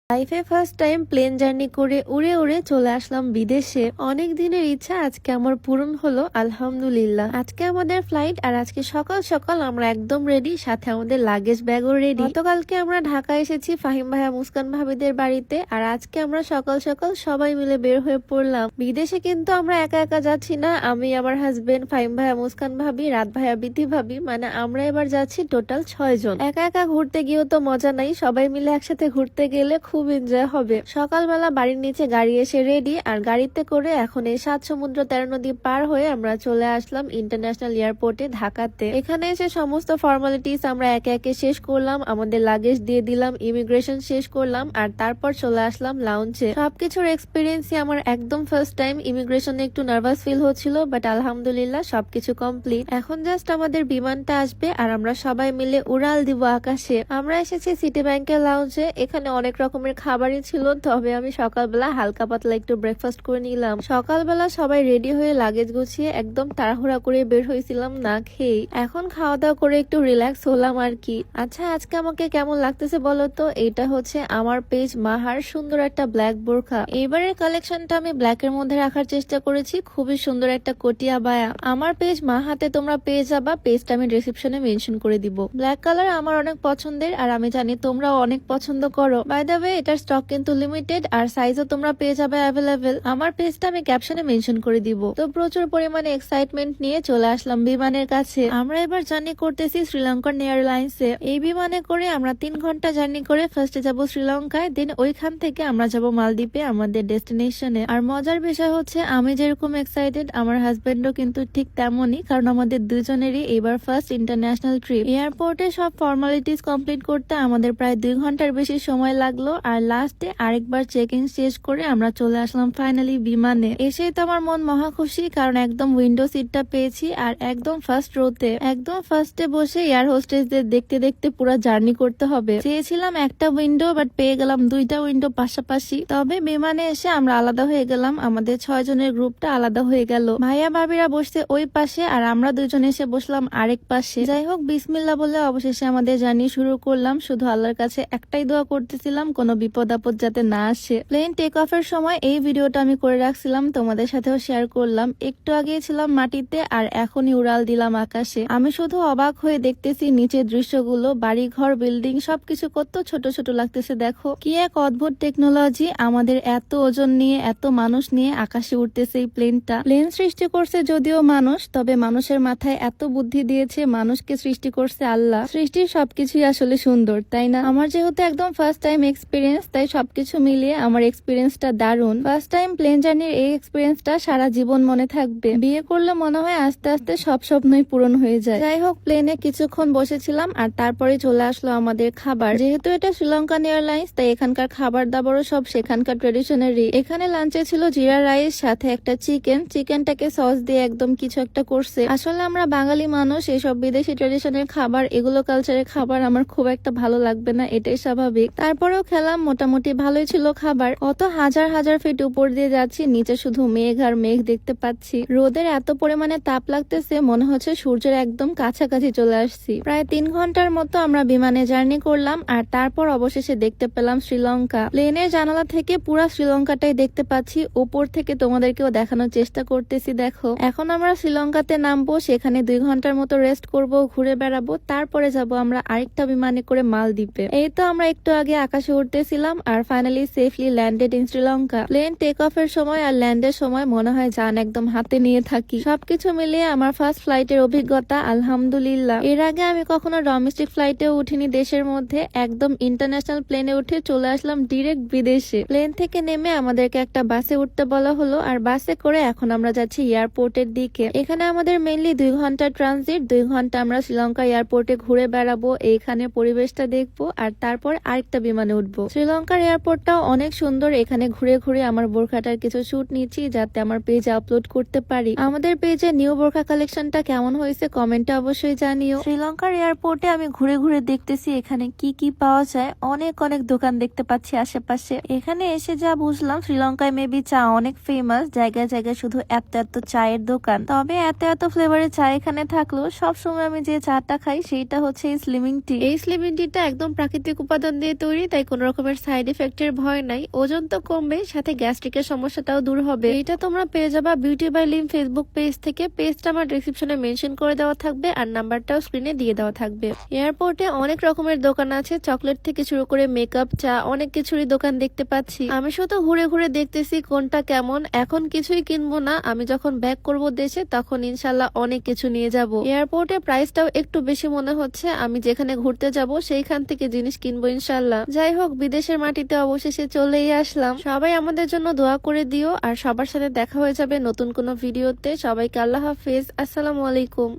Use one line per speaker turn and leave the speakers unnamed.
লাইফে first time plane journey করে উড়ে উড়ে চলে আসলাম বিদেশে। অনেক দিনের ইচ্ছা আজকে আমার পূরণ হলো, আলহামদুলিল্লাহ। আজকে আমাদের ফ্লাইট আর আজকে সকাল সকাল আমরা একদম রেডি, সাথে আমাদের লাগেজ ব্যাগও রেডি। গতকালকে আমরা ঢাকা এসেছি ফাহিম ভাইয়া মুস্কান ভাবিদের বাড়িতে, আর আজকে আমরা সকাল সকাল সবাই মিলে বের হয়ে পড়লাম। বিদেশে কিন্তু আমরা একা একা যাচ্ছি না, আমি, আমার হাজবেন্ড, ফাহিম ভাইয়া মুস্কান ভাবি, রাত ভাইয়া বিথি ভাবি, মানে আমরা এবার যাচ্ছি টোটাল 6 জন। একা একা ঘুরতে গিয়েও তো মজা নাই, সবাই মিলে একসাথে ঘুরতে গেলে খুব এনজয় হবে। সকালবেলা বাড়ির নিচে গাড়ি এসে রেডি, আর গাড়িতে করে এখন এই 7 সমুদ্র 13 নদী পার হয়ে আমরা চলে আসলাম ইন্টারন্যাশনাল এয়ারপোর্টে ঢাকাতে। এখানে এসে সমস্ত ফর্মালিটিস আমরা একে একে শেষ করলাম, আমাদের লাগেজ দিয়ে দিলাম, ইমিগ্রেশন শেষ করলাম, আর তারপর চলে আসলাম লাউঞ্জে। সবকিছুর এক্সপিরিয়েন্সই আমার একদম ফার্স্ট টাইম। ইমিগ্রেশনে একটু নার্ভাস ফিল হচ্ছিল, বাট আলহামদুলিল্লাহ সবকিছু কমপ্লিট। এখন জাস্ট আমাদের বিমানটা আসবে আর আমরা সবাই মিলে উড়াল দিব আকাশে। আমরা এসেছি সিটি ব্যাংকের লাউঞ্জে। এখানে অনেক রকমের খাবারই ছিল, তবে আমি সকালবেলা হালকা পাতলা একটু ব্রেকফাস্ট করে নিলাম। সকালবেলা সবাই রেডি হয়ে লাগেজ গুছিয়ে একদম তাড়াহুড়া করে বের হয়েছিলাম না খেয়ে। এখন খাওয়া দাওয়া করে একটু রিল্যাক্স হলাম আর কি। আচ্ছা, আজকে আমাকে কেমন লাগতেছে বলো তো? এটা হচ্ছে আমার পেজ মাহার সুন্দর একটা ব্ল্যাক বোরখা। এইবারের কালেকশনটা আমি ব্ল্যাক এর মধ্যে রাখার চেষ্টা করেছি, খুবই সুন্দর একটা কটিয়া বায়া। আমার পেজ মাহাতে তোমরা পেয়ে যাবা, পেজটা আমি ডেসক্রিপশনে মেনশন করে দিব। ব্ল্যাক কালার আমার অনেক পছন্দের, আর আমি জানি তোমরাও অনেক পছন্দ করো। বাই দ্য ওয়ে, এটার স্টক কিন্তু লিমিটেড, আর সাইজও তোমরা পেয়ে যাবে অ্যাভেলেবেল। আমার পেজটা আমি ক্যাপশনে মেনশন করে দিব। তো প্রচুর পরিমাণে এক্সাইটমেন্ট নিয়ে চলে আসলাম বিমানের কাছে। আমরা এবার জার্নি করতেছি শ্রীলঙ্কান এয়ারলাইন্সে। এই বিমানে করে আমরা 3 ঘন্টা জার্নি করে ফার্স্টে যাব শ্রীলঙ্কায়, দেন ওইখান থেকে আমরা যাব মালদ্বীপে আমাদের ডেস্টিনেশনে। আর মজার বিষয় হচ্ছে, আমি যেরকম এক্সাইটেড আমার হাজবেন্ডও কিন্তু ঠিক তেমনই, কারণ আমাদের দুজনেরই এবার ফার্স্ট ইন্টারন্যাশনাল ট্রিপ। এয়ারপোর্টে সব ফর্মালিটিস কমপ্লিট করতে আমাদের প্রায় 2 ঘন্টার বেশি সময় লাগলো, আর লাস্টে আরেকবার চেক ইন শেষ করে আমরা চলে আসলাম ফাইনালি বিমানে। এসেই তো আমার মন মহা খুশি, কারণ একদম উইন্ডো সিটটা পেয়েছি, আর একদম ফার্স্ট রোতে, একদম ফার্স্টে বসে এয়ার হোস্টেসদের দেখতে দেখতে পুরো জার্নি করতে হবে। চেয়েছিলাম একটা উইন্ডো, বাট পেয়ে গেলাম 2টা উইন্ডো পাশাপাশি। তবে বিমানে এসে আমরা আলাদা হয়ে গেলাম, আমাদের 6 জনের গ্রুপটা আলাদা হয়ে গেল। ভাইয়া ভাবিরা বসছে ওই পাশে, আর আমরা 2 জন এসে বসলাম আরেক পাশে। যাই হোক, বিসমিল্লাহ বলে অবশেষে আমাদের জার্নি শুরু করলাম। শুধু আল্লাহর কাছে একটাই দোয়া করতেছিলাম, কোনো বিপদ আপদ যাতে না আসে। প্লেন টেক অফের সময় এই ভিডিওটা আমি করে রাখছিলাম, তোমাদের সাথেও শেয়ার করলাম। একটু আগে ছিলাম মাটিতে, আর এখনই উড়াল দিলাম আকাশে। আমি শুধু অবাক হয়ে দেখতেছি নিচের দৃশ্যগুলো, বাড়ি ঘর বিল্ডিং সবকিছু কত ছোট ছোট লাগতেছে। দেখো কি এক অদ্ভুত টেকনোলজি, আমাদের এত ওজন নিয়ে এত মানুষ নিয়ে আকাশে উঠতেছে এই প্লেনটা। প্লেন সৃষ্টি করছে যদিও মানুষ, তবে মানুষের মাথায় এত বুদ্ধি দিয়েছে, মানুষকে সৃষ্টি করছে আল্লাহ। সৃষ্টির সবকিছুই আসলে সুন্দর, তাই না? আমার যেহেতু একদম ফার্স্ট টাইম এক্সপিরিয়েন্স, তাই সবকিছু মিলিয়ে আমার এক্সপিরিয়েন্সটা দারুণ। ফার্স্ট টাইম প্লেন জার্নির এই এক্সপিরিয়েন্সটা সারা জীবন মনে থাকবে। বিয়ে করলে মনে হয় আস্তে আস্তে সব স্বপ্নই পূরণ হয়ে যায়। যাই হোক, প্লেনে কিছুক্ষণ বসেছিলাম, আর তারপরে চলে আসলো আমাদের খাবার। যেহেতু এটা শ্রীলঙ্কান এয়ারলাইন্স, তাই এখানকার খাবার দাবারও সব সেখানকার ট্রেডিশনারি। এখানে লাঞ্চে ছিল জিরা রাইস, সাথে একটা চিকেনটাকে সস দিয়ে একদম কিছু একটা করছে। আসলে আমরা বাঙালি মানুষ, এইসব বিদেশি ট্রেডিশনের খাবার, এগুলো কালচারের খাবার আমার খুব একটা ভালো লাগবে না, এটাই স্বাভাবিক। তারপরেও খেলাম, মোটামুটি ভালোই ছিল খাবার। কত হাজার হাজার ফিট উপর দিয়ে যাচ্ছি, নিচে শুধু মেঘ আর মেঘ দেখতে পাচ্ছি। রোদের এত পরিমাণে তাপ লাগতেছে, মনে হচ্ছে সূর্যের একদম কাছাকাছি চলে আসছি। প্রায় 3 ঘন্টার মতো আমরা বিমানে জার্নি করলাম, আর তারপর অবশেষে দেখতে পেলাম শ্রীলঙ্কা। প্লেনের জানালা থেকে পুরা শ্রীলঙ্কাটাই দেখতে পাচ্ছি, উপর থেকে তোমাদেরকেও দেখানোর চেষ্টা করতেছি। দেখো, এখন আমরা শ্রীলঙ্কাতে নামবো, সেখানে 2 ঘন্টার মতো রেস্ট করব, ঘুরে বেড়াবো, তারপরে যাব আমরা আরেকটা বিমানে করে মালদ্বীপে। এই তো আমরা একটু আগে আকাশে উঠতেছিলাম, আর finally safely landed in Sri Lanka. Plane take অফের সময় আর ল্যান্ডের সময় মনে হয় জান একদম হাতে নিয়ে থাকি। সবকিছু মিলিয়ে আমার ফার্স্ট ফ্লাইটের অভিজ্ঞতা আলহামদুলিল্লাহ। এর আগে আমি কখনো ডোমেস্টিক ফ্লাইটেও উঠিনি দেশের মধ্যে, একদম ইন্টারন্যাশনাল প্লেনে উঠে চলে আসলাম ডিরেক্ট বিদেশে। প্লেন থেকে নেমে আমাদেরকে একটা বাসে উঠতে বলা হলো, আর বাসে করে এখন আমরা যাচ্ছি এয়ারপোর্টের দিকে। এখানে আমাদের মেনলি 2 ঘন্টা ট্রানজিট, 2 ঘন্টা আমরা শ্রীলঙ্কা এয়ারপোর্টে ঘুরে বেড়াবো, এইখানে পরিবেশটা দেখবো, আর তারপর আরেকটা বিমানে উঠবো। শ্রীলঙ্কার এয়ারপোর্টটাও অনেক সুন্দর। এখানে ঘুরে ঘুরে আমার বোরখাটার কিছু শুট নিচ্ছি, যাতে আমার পেজে আপলোড করতে পারি। আমাদের পেজে নিউ বোরখা কালেকশনটা কেমন হয়েছে কমেন্টে অবশ্যই জানিও। শ্রীলঙ্কার এয়ারপোর্টে আমি ঘুরে ঘুরে দেখতেছি এখানে কি কি পাওয়া যায়। অনেক অনেক দোকান দেখতে পাচ্ছি আশেপাশে। এখানে এসে যা বুঝলাম, শ্রীলঙ্কায় মেবি চা অনেক ফেমাস, জায়গায় জায়গায় শুধু এত এত চায়ের দোকান। তবে এত এত ফ্লেভারের চা এখানে থাকলেও সবসময় আমি যে চাটা খাই সেইটা হচ্ছে এই স্লিমিং টি। এই স্লিমিং টিটা একদম প্রাকৃতিক উপাদান দিয়ে তৈরি, তাই কোন রকমের সাইড এফেক্টের ভয় নাই, ওজন তো কমবে, সাথে গ্যাস্ট্রিকের সমস্যাটাও দূর হবে। এটা তোমরা পেয়ে যাবা beauty by Lim Facebook page থেকে। পেজটা আমার ডেসক্রিপশনে মেনশন করে দেওয়া থাকবে আর নাম্বারটাও স্ক্রিনে দিয়ে দেওয়া থাকবে। এয়ারপোর্টে অনেক রকমের দোকান আছে, চকলেট থেকে শুরু করে মেকআপ, চা, অনেক কিছুরই দোকান দেখতে পাচ্ছি। আমি শুধু ঘুরে ঘুরে দেখতেছি কোনটা কেমন। এখন কিছুই কিনবো না, আমি যখন ব্যাক করব দেশে তখন ইনশাল্লাহ অনেক কিছু নিয়ে যাব। এয়ারপোর্টে প্রাইসটাও একটু বেশি মনে হচ্ছে, আমি যেখানে ঘুরতে যাব সেইখান থেকে জিনিস কিনবো ইনশাল্লাহ। যাই হোক, বিদেশের মাটিতে অবশেষে চলেই আসলাম। সবাই আমাদের জন্য দোয়া করে দিও, আর সবার সাথে দেখা হয়ে যাবে নতুন কোনো ভিডিওতে। সবাইকে আল্লাহ হাফেজ, আসসালামু আলাইকুম।